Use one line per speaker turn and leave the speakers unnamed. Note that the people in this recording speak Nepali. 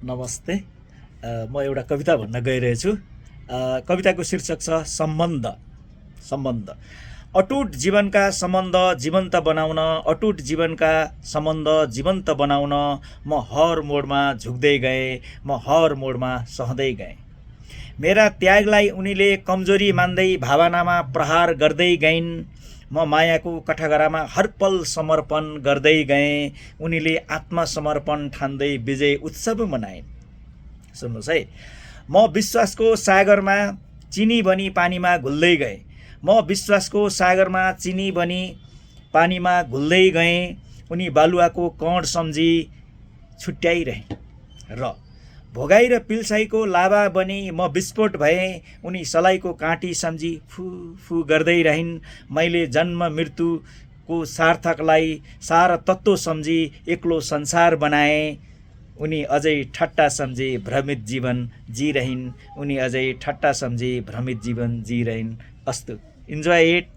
नमस्ते। म एउटा कविता भन्न गइरहेछु। कविताको शीर्षक छ सम्बन्ध। सम्बन्ध अटुट जीवनका सम्बन्ध जीवन्त बनाउन, अटुट जीवनका सम्बन्ध जीवन्त बनाउन म हर मोडमा झुक्दै गएँ, म हर मोडमा सहँदै गएँ। मेरा त्यागलाई उनीले कमजोरी मान्दै भावनामा प्रहार गर्दै गइन्। म मायाको कठघरामा हरपल समर्पण गर्दै गएँ। उनीले आत्मसमर्पण ठान्दै विजय उत्सव मनाइन्। सुन्नुहोस् है, म विश्वासको सागरमा चिनी बनी पानीमा घुल्दै गएँ। म विश्वासको सागरमा चिनी बनी पानीमा घुल्दै गएँ। उनी बालुवाको कण सम्झी छुट्याइरहे र भोगाई र पिल्साईको लाभा बनी म विस्फोट भएँ। उनी सलाइको काँटी सम्झी फु फु गर्दै रहिन्। मैले जन्म मृत्युको सार्थकलाई सार तत्त्व सम्झी एक्लो संसार बनाएँ। उनी अझै ठट्टा सम्झी भ्रमित जीवन जिरहिन्। उनी अझै ठट्टा सम्झी भ्रमित जीवन जिरहिन्। अस्तु, इन्जोय इट।